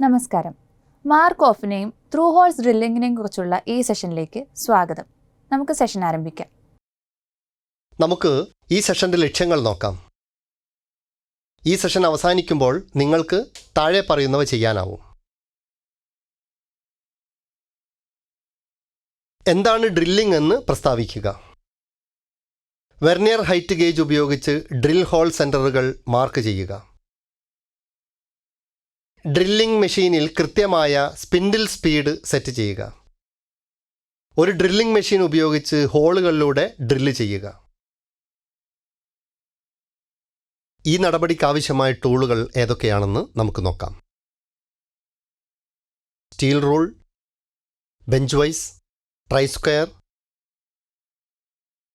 നമസ്കാരം. Mark ഓഫിനെയും through holes ഡ്രില്ലിങ്ങിനെയും കുറിച്ചുള്ള ഈ സെഷനിലേക്ക് സ്വാഗതം. നമുക്ക് സെഷൻ ആരംഭിക്കാം. നമുക്ക് ഈ സെഷൻ്റെ ലക്ഷ്യങ്ങൾ നോക്കാം. ഈ സെഷൻ അവസാനിക്കുമ്പോൾ നിങ്ങൾക്ക് താഴെ പറയുന്നവ ചെയ്യാനാവും. എന്താണ് ഡ്രില്ലിംഗ് എന്ന് പ്രസ്താവിക്കുക. വെർനിയർ ഹൈറ്റ് ഗേജ് ഉപയോഗിച്ച് ഡ്രിൽ ഹോൾ സെൻറ്ററുകൾ മാർക്ക് ചെയ്യുക. ഡ്രില്ലിംഗ് മെഷീനിൽ കൃത്യമായ സ്പിൻഡിൽ സ്പീഡ് സെറ്റ് ചെയ്യുക. ഒരു ഡ്രില്ലിംഗ് മെഷീൻ ഉപയോഗിച്ച് ഹോളുകളിലൂടെ ഡ്രില്ല് ചെയ്യുക. ഈ നടപടിക്കാവശ്യമായ ടൂളുകൾ ഏതൊക്കെയാണെന്ന് നമുക്ക് നോക്കാം. Steel rule, bench vice, try square,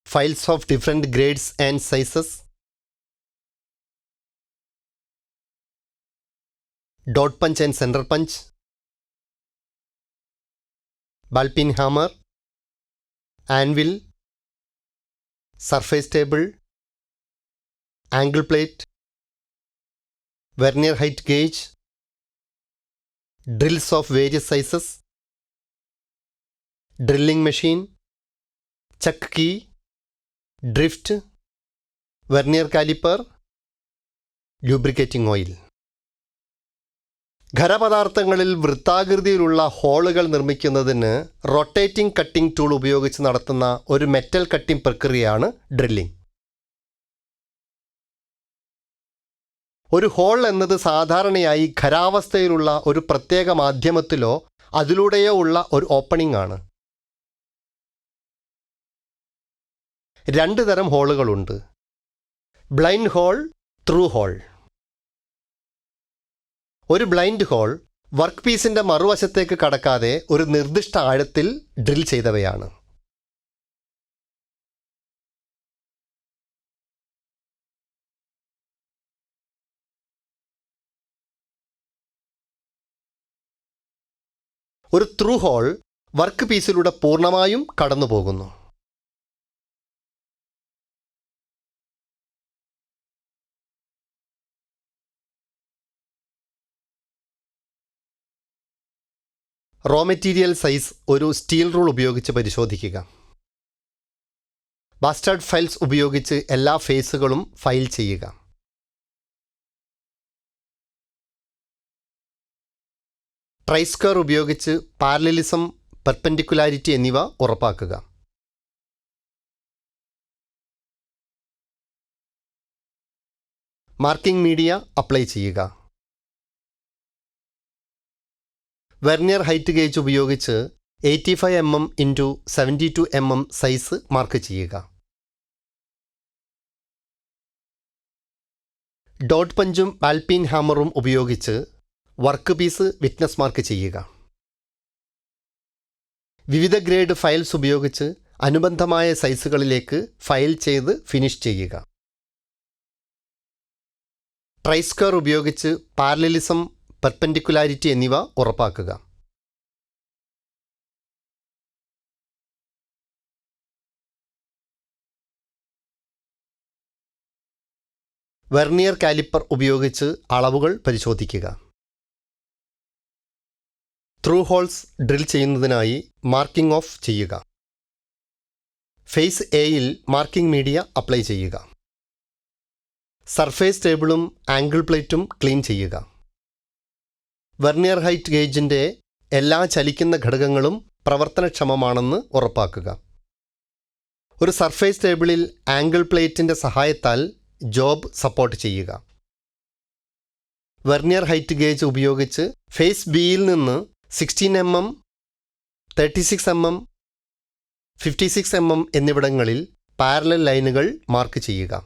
files of different grades and sizes, dot punch and center punch, ball peen hammer, anvil, surface table, angle plate, vernier height gauge, drills of various sizes, drilling machine, chuck key, drift, vernier caliper, lubricating oil. ഖരപദാർത്ഥങ്ങളിൽ വൃത്താകൃതിയിലുള്ള ഹോളുകൾ നിർമ്മിക്കുന്നതിന് rotating cutting tool ഉപയോഗിച്ച് നടത്തുന്ന ഒരു metal cutting പ്രക്രിയയാണ് drilling. ഒരു whole എന്നത് സാധാരണയായി ഖരാവസ്ഥയിലുള്ള ഒരു പ്രത്യേക മാധ്യമത്തിലോ അതിലൂടെയോ ഉള്ള ഒരു ഓപ്പണിംഗ് ആണ്. രണ്ട് തരം ഹോളുകളുണ്ട്: ബ്ലൈൻഡ് ഹോൾ, ത്രൂ ഹോൾ. ഒരു ബ്ലൈൻഡ് ഹോൾ വർക്ക് പീസിൻ്റെ മറുവശത്തേക്ക് കടക്കാതെ ഒരു നിർദ്ദിഷ്ട ആഴത്തിൽ ഡ്രിൽ ചെയ്തവയാണ്. ഒരു ത്രൂ ഹോൾ വർക്ക് പീസിലൂടെ പൂർണ്ണമായും കടന്നുപോകുന്നു. റോ മെറ്റീരിയൽ സൈസ് ഒരു സ്റ്റീൽ റൂൾ ഉപയോഗിച്ച് പരിശോധിക്കുക. ബാസ്റ്റാർഡ് ഫയൽസ് ഉപയോഗിച്ച് എല്ലാ ഫേസുകളും ഫയൽ ചെയ്യുക. ട്രൈ സ്ക്വയർ ഉപയോഗിച്ച് പാരലലിസം, പെർപെൻഡിക്കുലാരിറ്റി എന്നിവ ഉറപ്പാക്കുക. മാർക്കിംഗ് മീഡിയ അപ്ലൈ ചെയ്യുക. വെർനിയർ ഹൈറ്റ് ഗേജ് ഉപയോഗിച്ച് 85 mm into 72 mm size mark ചെയ്യുക. ഡോട്ട് പഞ്ചും ബാൽ പീൻ ഹാമറും ഉപയോഗിച്ച് വർക്ക് പീസ് വിറ്റ്നസ് മാർക്ക് ചെയ്യുക. വിവിധ ഗ്രേഡ് ഫയൽസ് ഉപയോഗിച്ച് അനുബന്ധമായ സൈസുകളിലേക്ക് ഫയൽ ചെയ്ത് ഫിനിഷ് ചെയ്യുക. ട്രൈ സ്ക്വയർ ഉപയോഗിച്ച് പാരലലിസം, പെർപെൻഡിക്കുലാരിറ്റി എന്നിവ ഉറപ്പാക്കുക. വെർനിയർ കാലിപ്പർ ഉപയോഗിച്ച് അളവുകൾ പരിശോധിക്കുക. ത്രൂ ഹോൾസ് ഡ്രിൽ ചെയ്യുന്നതിനായി മാർക്കിംഗ് ഓഫ് ചെയ്യുക. ഫേസ് എയിൽ മാർക്കിംഗ് മീഡിയ അപ്ലൈ ചെയ്യുക. സർഫേസ് ടേബിളും ആംഗിൾ പ്ലേറ്റും ക്ലീൻ ചെയ്യുക. വെർനിയർ ഹൈറ്റ് ഗേജിൻ്റെ എല്ലാ ചലിക്കുന്ന ഘടകങ്ങളും പ്രവർത്തനക്ഷമമാണെന്ന് ഉറപ്പാക്കുക. ഒരു സർഫേസ് ടേബിളിൽ ആംഗിൾ പ്ലേറ്റിൻ്റെ സഹായത്താൽ ജോബ് സപ്പോർട്ട് ചെയ്യുക. വെർനിയർ ഹൈറ്റ് ഗേജ് ഉപയോഗിച്ച് ഫേസ് ബിയിൽ നിന്ന് 16 mm, 36 mm, 56 mm എന്നിവിടങ്ങളിൽ പാരലൽ ലൈനുകൾ മാർക്ക് ചെയ്യുക.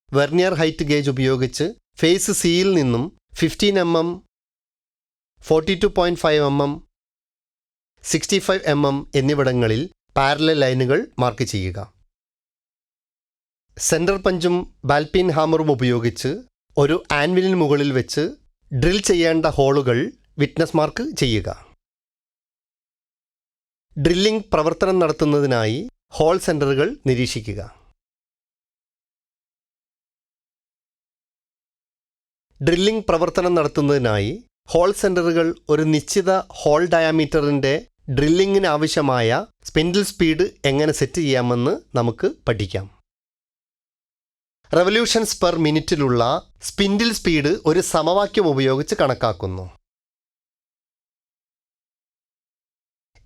വെർനിയർ ഹൈറ്റ് ഗേജ് ഉപയോഗിച്ച് ഫേസ് സിയിൽ നിന്നും 15 mm, 42.5 mm, 65 mm എന്നിവിടങ്ങളിൽ പാരലൽ ലൈനുകൾ മാർക്ക് ചെയ്യുക. സെൻറ്റർ പഞ്ചും ബാൽ പീൻ ഹാമറും ഉപയോഗിച്ച് ഒരു ആൻവിലിന് മുകളിൽ വെച്ച് ഡ്രിൽ ചെയ്യേണ്ട ഹോളുകൾ വിറ്റ്നസ് മാർക്ക് ചെയ്യുക. ഡ്രില്ലിംഗ് പ്രവർത്തനം നടത്തുന്നതിനായി ഹോൾ സെൻറ്ററുകൾ നിരീക്ഷിക്കുക. ഡ്രില്ലിംഗ് പ്രവർത്തനം നടത്തുന്നതിനായി ഹോൾ സെൻറ്ററുകൾ ഒരു നിശ്ചിത ഹോൾ ഡയാമീറ്ററിൻ്റെ ഡ്രില്ലിങ്ങിന് ആവശ്യമായ സ്പിൻഡിൽ സ്പീഡ് എങ്ങനെ സെറ്റ് ചെയ്യാമെന്ന് നമുക്ക് പഠിക്കാം. റെവല്യൂഷൻസ് പെർ മിനിറ്റിലുള്ള സ്പിൻഡിൽ സ്പീഡ് ഒരു സമവാക്യം ഉപയോഗിച്ച് കണക്കാക്കുന്നു.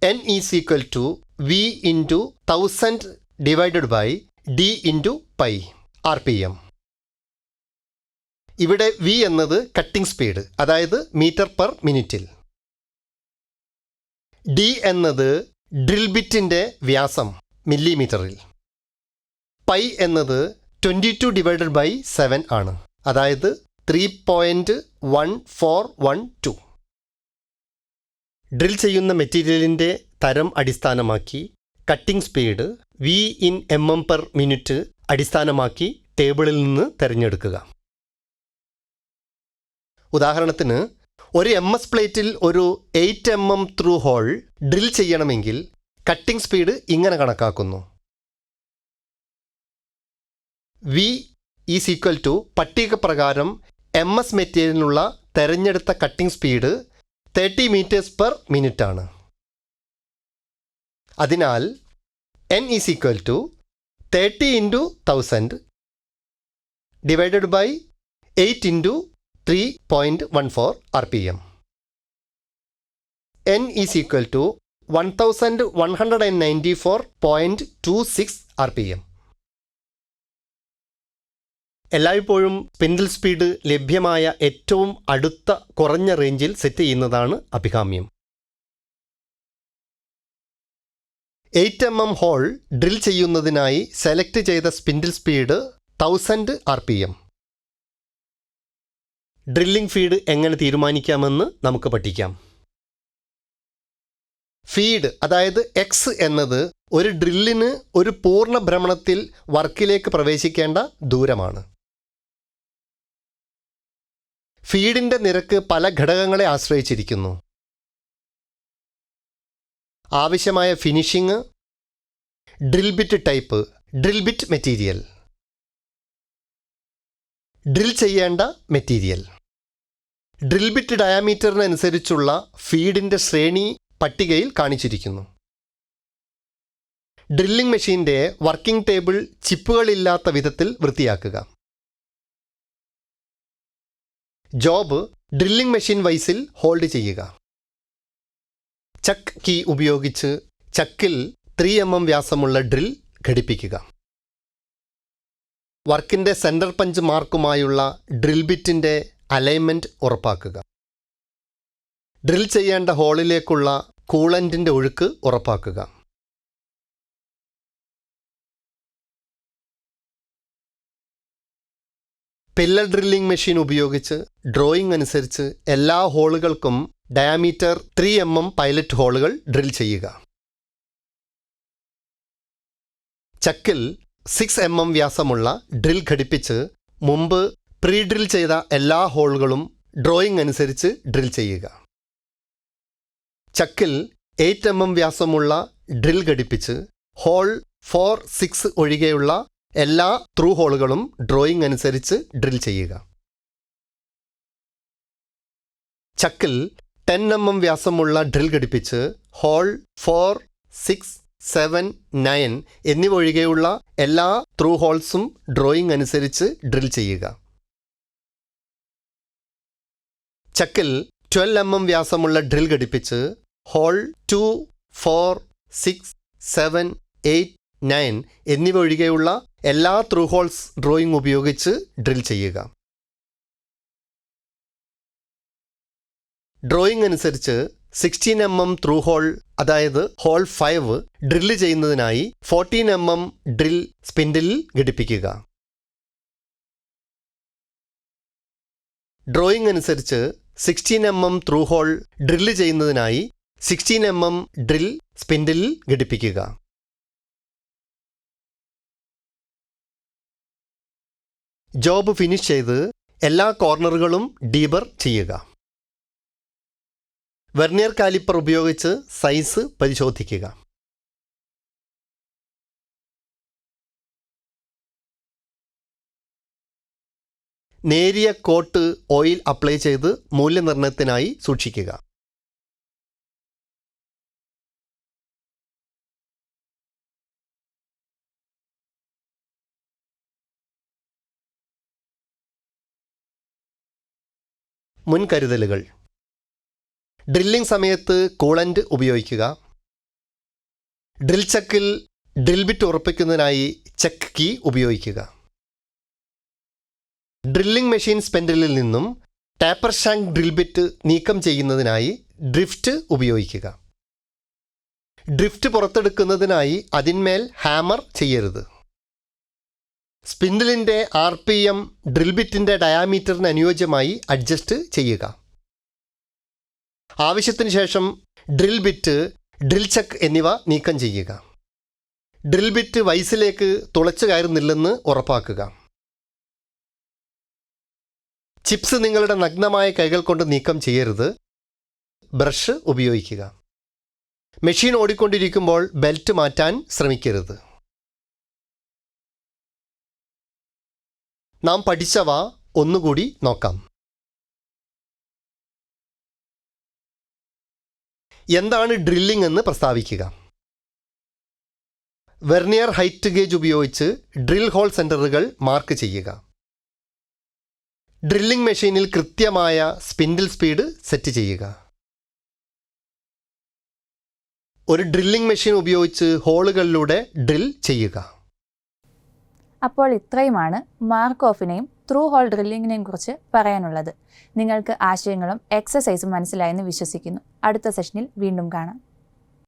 N is equal to V into 1000 divided by D into pi RPM. ഇവിടെ V എന്നത് കട്ടിംഗ് സ്പീഡ്, അതായത് മീറ്റർ പെർ മിനിറ്റിൽ. D എന്നത് ഡ്രിൽ ബിറ്റിൻ്റെ വ്യാസം മില്ലിമീറ്ററിൽ. പൈ എന്നത് 22 ഡിവൈഡഡ് ബൈ 7 ആണ്, അതായത് 3.1412. ഡ്രിൽ ചെയ്യുന്ന മെറ്റീരിയലിൻ്റെ തരം അടിസ്ഥാനമാക്കി cutting speed V in mm per minute അടിസ്ഥാനമാക്കി ടേബിളിൽ നിന്ന് തിരഞ്ഞെടുക്കുക. ഉദാഹരണത്തിന് ഒരു MS പ്ലേറ്റിൽ ഒരു 8 mm ത്രൂ ഹോൾ ഡ്രിൽ ചെയ്യണമെങ്കിൽ കട്ടിംഗ് സ്പീഡ് ഇങ്ങനെ കണക്കാക്കുന്നു. V ഈസ് ഈക്വൽ ടു പട്ടിക പ്രകാരം MS മെറ്റീരിയലിനുള്ള തിരഞ്ഞെടുത്ത cutting speed 30 metres per minute ആണ്. അതിനാൽ N is equal to 30 into 1000 divided by 8 into 3.14 RPM. N is equal to 1194.26 RPM. എല്ലായ്പ്പോഴും സ്പിൻഡിൽ സ്പീഡ് ലഭ്യമായ ഏറ്റവും അടുത്ത കുറഞ്ഞ റേഞ്ചിൽ സെറ്റ് ചെയ്യുന്നതാണ് അഭികാമ്യം. 8 mm ഹോൾ ഡ്രിൽ ചെയ്യുന്നതിനായി സെലക്ട് ചെയ്ത spindle speed 1000 RPM. Drilling feed എങ്ങനെ തീരുമാനിക്കാമെന്ന് നമുക്ക് പഠിക്കാം. ഫീഡ്, അതായത് X എന്നത് ഒരു ഡ്രില്ലിന് ഒരു പൂർണ്ണ ഭ്രമണത്തിൽ വർക്കിലേക്ക് പ്രവേശിക്കേണ്ട ദൂരമാണ്. ഫീഡിൻ്റെ നിരക്ക് പല ഘടകങ്ങളെ ആശ്രയിച്ചിരിക്കുന്നു. ആവശ്യമായ finishing, drill bit type, drill bit material, drill ചെയ്യേണ്ട മെറ്റീരിയൽ. ഡ്രിൽ ബിറ്റ് ഡയാമീറ്ററിനനുസരിച്ചുള്ള ഫീഡിൻ്റെ ശ്രേണി പട്ടികയിൽ കാണിച്ചിരിക്കുന്നു. ഡ്രില്ലിംഗ് മെഷീൻ്റെ വർക്കിംഗ് ടേബിൾ ചിപ്പുകളില്ലാത്ത വിധത്തിൽ വൃത്തിയാക്കുക. ജോബ് ഡ്രില്ലിംഗ് മെഷീൻ വൈസിൽ ഹോൾഡ് ചെയ്യുക. ചക്ക് കീ ഉപയോഗിച്ച് ചക്കിൽ 3 mm വ്യാസമുള്ള ഡ്രിൽ ഘടിപ്പിക്കുക. വർക്കിൻ്റെ സെൻറ്റർ പഞ്ച് മാർക്കുമായുള്ള ഡ്രിൽ ബിറ്റിൻ്റെ അലൈൻമെൻറ്റ് ഉറപ്പാക്കുക. ഡ്രിൽ ചെയ്യേണ്ട ഹോളിലേക്കുള്ള കൂളൻറ്റിൻ്റെ ഒഴുക്ക് ഉറപ്പാക്കുക. പില്ലർ ഡ്രില്ലിംഗ് മെഷീൻ ഉപയോഗിച്ച് ഡ്രോയിങ് അനുസരിച്ച് എല്ലാ ഹോളുകൾക്കും ഡയാമീറ്റർ 3 mm പൈലറ്റ് ഹോളുകൾ ഡ്രിൽ ചെയ്യുക. ചക്കിൽ 6 mm വ്യാസമുള്ള ഡ്രിൽ ഘടിപ്പിച്ച് മുമ്പ് പ്രീ ഡ്രിൽ ചെയ്ത എല്ലാ ഹോളുകളും ഡ്രോയിങ് അനുസരിച്ച് ഡ്രിൽ ചെയ്യുക. ചക്കിൽ 8 mm വ്യാസമുള്ള ഡ്രിൽ ഘടിപ്പിച്ച് ഹോൾ 4, 6 ഒഴികെയുള്ള എല്ലാ ത്രൂ ഹോളുകളും ഡ്രോയിങ് അനുസരിച്ച് ഡ്രിൽ ചെയ്യുക. ചക്കിൽ 10 mm വ്യാസമുള്ള ഡ്രിൽ ഘടിപ്പിച്ച് ഹോൾ 4, 6, 7, 9 എന്നിവ ഒഴികെയുള്ള എല്ലാ ത്രൂ ഹോൾസും ഡ്രോയിങ് അനുസരിച്ച് ഡ്രിൽ ചെയ്യുക. ചക്കിൽ 12 mm വ്യാസമുള്ള ഡ്രിൽ ഘടിപ്പിച്ച് ഹോൾ 2, 4, 6, 7, 8, 9 എന്നിവ ഒഴികെയുള്ള എല്ലാ ത്രൂ ഹോൾസ് ഡ്രോയിങ് ഉപയോഗിച്ച് ഡ്രിൽ ചെയ്യുക. ഡ്രോയിങ് അനുസരിച്ച് 16 mm ത്രൂ ഹോൾ, അതായത് ഹോൾ 5 ഡ്രില്ല് ചെയ്യുന്നതിനായി 14 mm ഡ്രിൽ സ്പിൻഡിലിൽ ഘടിപ്പിക്കുക. ഡ്രോയിങ് അനുസരിച്ച് 16 mm ത്രൂ ഹോൾ ഡ്രില്ല് ചെയ്യുന്നതിനായി 16 mm ഡ്രിൽ സ്പിൻഡിലിൽ ഘടിപ്പിക്കുക. ജോബ് ഫിനിഷ് ചെയ്ത് എല്ലാ കോർണറുകളും ഡീബർ ചെയ്യുക. വെർനിയർ കാലിപ്പർ ഉപയോഗിച്ച് സൈസ് പരിശോധിക്കുക. നേരിയ കോട്ട് ഓയിൽ അപ്ലൈ ചെയ്ത് മൂല്യനിർണ്ണയത്തിനായി സൂക്ഷിക്കുക. മുൻകരുതലുകൾ: ഡ്രില്ലിംഗ് സമയത്ത് കൂളൻ്റ് ഉപയോഗിക്കുക. ഡ്രിൽ ചക്കിൽ ഡ്രിൽ ബിറ്റ് ഉറപ്പിക്കുന്നതിനായി ചെക്ക് കീ ഉപയോഗിക്കുക. ഡ്രില്ലിംഗ് മെഷീൻ സ്പെൻഡിലിൽ നിന്നും ടാപ്പർ ഷാങ്ക് ഡ്രിൽ ബിറ്റ് നീക്കം ചെയ്യുന്നതിനായി ഡ്രിഫ്റ്റ് ഉപയോഗിക്കുക. ഡ്രിഫ്റ്റ് പുറത്തെടുക്കുന്നതിനായി അതിന്മേൽ ഹാമർ ചെയ്യരുത്. സ്പിൻഡിലിൻ്റെ RPM ഡ്രിൽ ബിറ്റിൻ്റെ ഡയാമീറ്ററിന് അനുയോജ്യമായി അഡ്ജസ്റ്റ് ചെയ്യുക. ആവശ്യത്തിന് ശേഷം ഡ്രിൽ ബിറ്റ്, ഡ്രിൽ ചക്ക് എന്നിവ നീക്കം ചെയ്യുക. ഡ്രിൽ ബിറ്റ് വൈസിലേക്ക് തുളച്ചു കയറുന്നില്ലെന്ന് ഉറപ്പാക്കുക. ചിപ്സ് നിങ്ങളുടെ നഗ്നമായ കൈകൾ കൊണ്ട് നീക്കം ചെയ്യരുത്. ബ്രഷ് ഉപയോഗിക്കുക. മെഷീൻ ഓടിക്കൊണ്ടിരിക്കുമ്പോൾ ബെൽറ്റ് മാറ്റാൻ ശ്രമിക്കരുത്. നാം പഠിച്ചവ ഒന്നുകൂടി നോക്കാം. എന്താണ് ഡ്രില്ലിംഗ് എന്ന് പ്രസ്താവിക്കുക. വെർനിയർ ഹൈറ്റ് ഗേജ് ഉപയോഗിച്ച് ഡ്രിൽ ഹോൾ സെൻറ്ററുകൾ മാർക്ക് ചെയ്യുക. ഡ്രില്ലിംഗ് മെഷീനിൽ കൃത്യമായ സ്പിൻഡിൽ സ്പീഡ് സെറ്റ് ചെയ്യുക. ഒരു ഡ്രില്ലിംഗ് മെഷീൻ ഉപയോഗിച്ച് ഹോളുകളിലൂടെ ഡ്രിൽ ചെയ്യുക. അപ്പോൾ ഇത്രയുമാണ് മാർക്ക് ഓഫിനെയും ത്രൂ ഹോൾ ഡ്രില്ലിങ്ങിനെയും കുറിച്ച് പറയാനുള്ളത്. നിങ്ങൾക്ക് ആശയങ്ങളും എക്സസൈസും മനസ്സിലായെന്ന് വിശ്വസിക്കുന്നു. അടുത്ത സെഷനിൽ വീണ്ടും കാണാം.